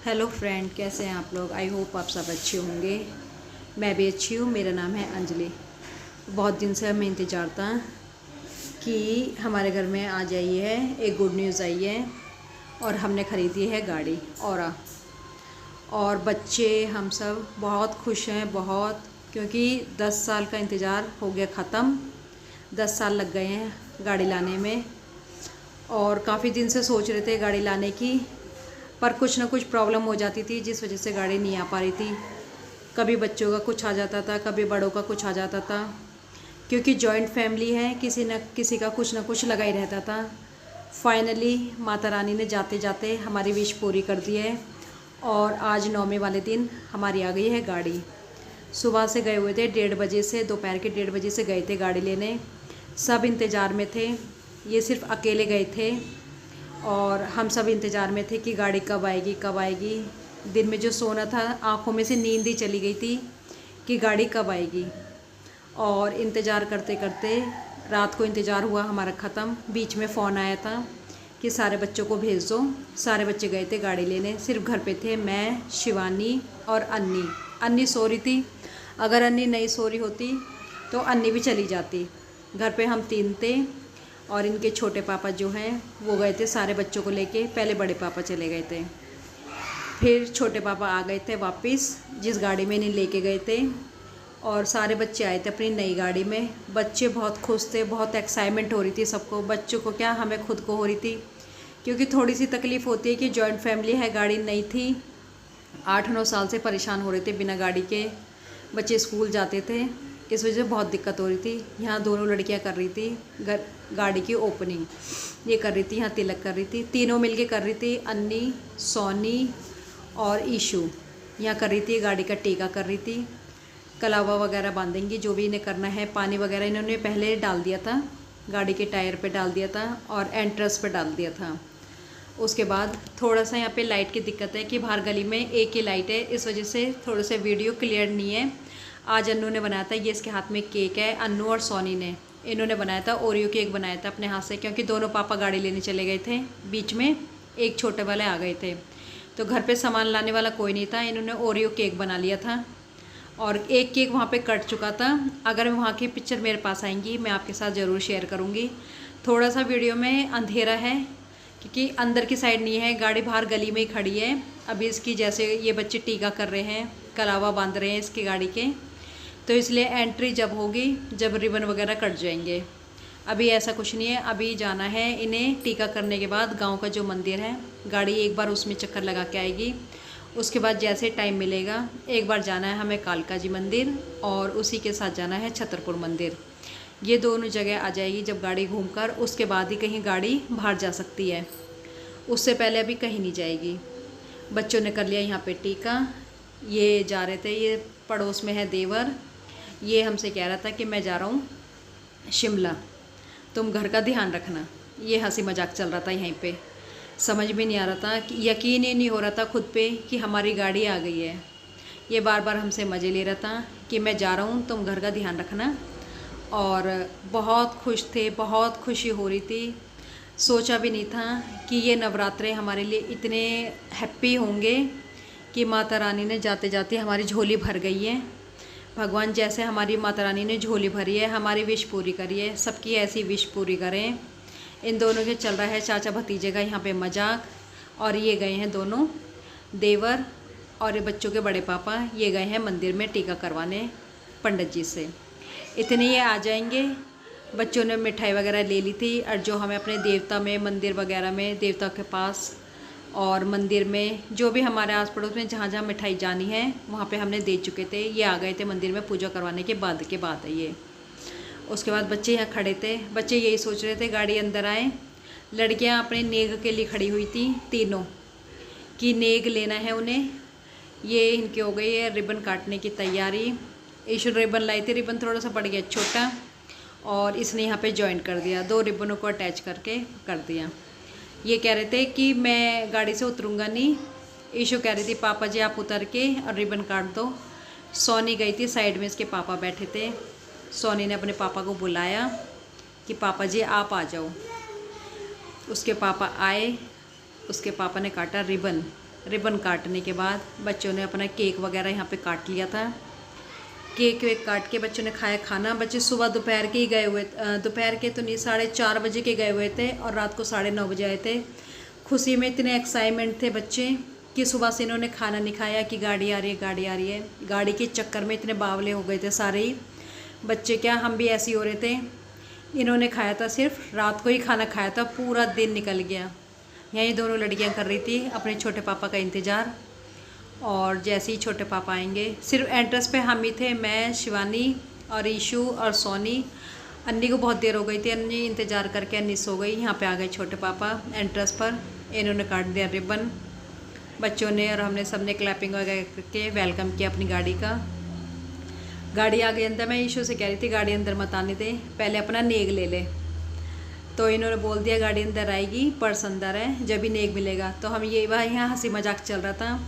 Hello friend, कैसे हैं आप लोग। आई होप आप सब अच्छे होंगे। मैं भी अच्छी हूँ। मेरा नाम है अंजलि। बहुत दिन से हमें इंतज़ार था कि हमारे घर में आ जाई है, एक गुड न्यूज़ आई है और हमने ख़रीदी है गाड़ी और बच्चे हम सब बहुत खुश हैं, बहुत, क्योंकि 10 साल का इंतज़ार हो गया ख़त्म। 10 साल लग गए हैं गाड़ी लाने में और काफ़ी दिन से सोच रहे थे गाड़ी लाने की, पर कुछ ना कुछ प्रॉब्लम हो जाती थी जिस वजह से गाड़ी नहीं आ पा रही थी। कभी बच्चों का कुछ आ जाता था, कभी बड़ों का कुछ आ जाता था, क्योंकि जॉइंट फैमिली है, किसी न किसी का कुछ ना कुछ लगा ही रहता था। फाइनली माता रानी ने जाते जाते हमारी विश पूरी कर दी है और आज 9वें वाले दिन हमारी आ गई है गाड़ी। सुबह से गए हुए थे 1:30 बजे से, दोपहर के 1:30 बजे से गए थे गाड़ी लेने। सब इंतज़ार में थे, ये सिर्फ अकेले गए थे और हम सब इंतज़ार में थे कि गाड़ी कब आएगी कब आएगी। दिन में जो सोना था, आँखों में से नींद ही चली गई थी कि गाड़ी कब आएगी। और इंतज़ार करते करते रात को इंतज़ार हुआ हमारा ख़त्म। बीच में फ़ोन आया था कि सारे बच्चों को भेज दो। सारे बच्चे गए थे गाड़ी लेने, सिर्फ घर पे थे मैं, शिवानी और अन्नी सो रही थी। अगर अन्नी नहीं सो रही होती तो अन्नी भी चली जाती। घर पे हम 3 थे और इनके छोटे पापा जो हैं वो गए थे सारे बच्चों को लेके। पहले बड़े पापा चले गए थे, फिर छोटे पापा आ गए थे वापस जिस गाड़ी में इन्हें लेके गए थे, और सारे बच्चे आए थे अपनी नई गाड़ी में। बच्चे बहुत खुश थे, बहुत एक्साइटमेंट हो रही थी सबको। बच्चों को क्या, हमें खुद को हो रही थी, क्योंकि थोड़ी सी तकलीफ़ होती है कि जॉइंट फैमिली है, गाड़ी नहीं थी। 8-9 साल से परेशान हो रहे थे बिना गाड़ी के। बच्चे स्कूल जाते थे, इस वजह से बहुत दिक्कत हो रही थी। यहाँ दोनों लड़कियाँ कर रही थी गाड़ी की ओपनिंग, ये कर रही थी, यहाँ तिलक कर रही थी। तीनों मिलके कर रही थी, अन्नी, सोनी और ईशू यहाँ कर रही थी। गाड़ी का टीका कर रही थी, कलावा वगैरह बांधेंगी, जो भी इन्हें करना है। पानी वगैरह इन्होंने पहले डाल दिया था, गाड़ी के टायर पे डाल दिया था और एंट्रेंस पे डाल दिया था। उसके बाद थोड़ा सा यहाँ पे लाइट की दिक्कत है कि बाहर गली में एक ही लाइट है, इस वजह से थोड़े से वीडियो क्लियर नहीं है। आज अन्नू ने बनाया था, ये इसके हाथ में केक है। अन्नू और सोनी ने, इन्होंने बनाया था, ओरियो केक बनाया था अपने हाथ से, क्योंकि दोनों पापा गाड़ी लेने चले गए थे। बीच में एक छोटे वाले आ गए थे, तो घर पे सामान लाने वाला कोई नहीं था। इन्होंने ओरियो केक बना लिया था और एक केक वहाँ पे कट चुका था। अगर वहाँ की पिक्चर मेरे पास आएंगी मैं आपके साथ ज़रूर शेयर करूँगी। थोड़ा सा वीडियो में अंधेरा है क्योंकि अंदर की साइड नहीं है, गाड़ी बाहर गली में ही खड़ी है। अभी इसकी, जैसे ये बच्चे टीका कर रहे हैं, कलावा बांध रहे हैं इसकी गाड़ी के, तो इसलिए एंट्री जब होगी जब रिबन वगैरह कट जाएंगे। अभी ऐसा कुछ नहीं है, अभी जाना है इन्हें टीका करने के बाद गांव का जो मंदिर है, गाड़ी एक बार उसमें चक्कर लगा के आएगी। उसके बाद जैसे टाइम मिलेगा एक बार जाना है हमें कालका जी मंदिर, और उसी के साथ जाना है छतरपुर मंदिर। ये दोनों जगह आ जाएगी जब गाड़ी घूमकर, उसके बाद ही कहीं गाड़ी बाहर जा सकती है, उससे पहले अभी कहीं नहीं जाएगी। बच्चों ने कर लिया यहाँ पे टीका। ये जा रहे थे, ये पड़ोस में है देवर, ये हमसे कह रहा था कि मैं जा रहा हूँ शिमला, तुम घर का ध्यान रखना। ये हंसी मजाक चल रहा था यहीं पे, समझ में नहीं आ रहा था, कि यकीन ही नहीं हो रहा था खुद पे कि हमारी गाड़ी आ गई है। ये बार बार हमसे मज़े ले रहा था कि मैं जा रहा हूँ, तुम घर का ध्यान रखना। और बहुत खुश थे, बहुत खुशी हो रही थी। सोचा भी नहीं था कि ये नवरात्रे हमारे लिए इतने हैप्पी होंगे कि माता रानी ने जाते जाते हमारी झोली भर गई है। भगवान जैसे हमारी माता रानी ने झोली भरी है, हमारी विश पूरी करी है, सबकी ऐसी विश पूरी करें। इन दोनों के चल रहा है चाचा भतीजे का यहाँ पे मजाक, और ये गए हैं दोनों देवर और ये बच्चों के बड़े पापा, ये गए हैं मंदिर में टीका करवाने पंडित जी से। इतने ये आ जाएंगे। बच्चों ने मिठाई वगैरह ले ली थी, और जो हमें अपने देवता में, मंदिर वगैरह में, देवता के पास और मंदिर में, जो भी हमारे आस पड़ोस में जहाँ जहाँ मिठाई जानी है वहाँ पे हमने दे चुके थे। ये आ गए थे मंदिर में पूजा करवाने के बाद है ये। उसके बाद बच्चे यहाँ खड़े थे, बच्चे यही सोच रहे थे गाड़ी अंदर आए। लड़कियाँ अपने नेग के लिए खड़ी हुई थी तीनों, कि नेग लेना है उन्हें। ये इनके हो गई है रिबन काटने की तैयारी। ईशु रिबन लाई थी, रिबन थोड़ा सा पड़ गया छोटा, और इसने यहाँ पे जॉइन कर दिया, 2 रिबनों को अटैच करके कर दिया। ये कह रहे थे कि मैं गाड़ी से उतरूँगा नहीं। ईशु कह रही थी पापा जी आप उतर के और रिबन काट दो। सोनी गई थी साइड में, इसके पापा बैठे थे। सोनी ने अपने पापा को बुलाया कि पापा जी आप आ जाओ। उसके पापा आए, उसके पापा ने काटा रिबन, रिबन काटने के बाद बच्चों ने अपना केक वगैरह यहाँ पे काट लिया था। केक वेक काट के बच्चों ने खाया खाना। बच्चे सुबह दोपहर के ही गए हुए, दोपहर के तो नहीं 4:30 बजे के गए हुए थे और रात को 9:30 बजे आए थे। खुशी में इतने एक्साइटमेंट थे बच्चे कि सुबह से इन्होंने खाना नहीं खाया कि गाड़ी आ रही है, गाड़ी आ रही है। गाड़ी के चक्कर में इतने बावले हो गए थे सारे ही बच्चे, क्या हम भी ऐसे ही हो रहे थे। इन्होंने खाया था, सिर्फ रात को ही खाना खाया था, पूरा दिन निकल गया। यहीं दोनों लड़कियां कर रही थी अपने छोटे पापा का इंतज़ार। और जैसे ही छोटे पापा आएंगे, सिर्फ एंट्रेंस पे हम ही थे, मैं, शिवानी और ईशू और सोनी। अन्नी को बहुत देर हो गई थी, अन्नी इंतज़ार करके अन्नी सो गई। यहाँ पे आ गए छोटे पापा एंट्रेंस पर, इन्होंने काट दिया रिबन बच्चों ने, और हमने सबने क्लैपिंग वगैरह करके वेलकम किया अपनी गाड़ी का। गाड़ी आ गई अंदर। मैं ईशू से कह रही थी गाड़ी अंदर मत आने दे, पहले अपना नेग ले ले। तो इन्होंने बोल दिया गाड़ी अंदर आएगी, पर्स अंदर है, जब भी नेग मिलेगा। तो हम ये वह यहाँ हंसी मजाक चल रहा था।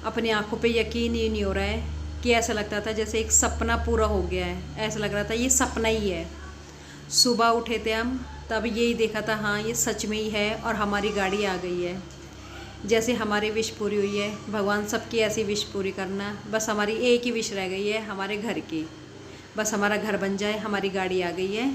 अपनी आंखों पे यकीन ही नहीं हो रहा है कि ऐसा लगता था जैसे एक सपना पूरा हो गया है। ऐसा लग रहा था ये सपना ही है। सुबह उठे थे हम, तब यही देखा था हाँ ये सच में ही है और हमारी गाड़ी आ गई है। जैसे हमारी विश पूरी हुई है, भगवान सबकी ऐसी विश पूरी करना। बस हमारी एक ही विश रह गई है, हमारे घर की। बस हमारा घर बन जाए, हमारी गाड़ी आ गई है।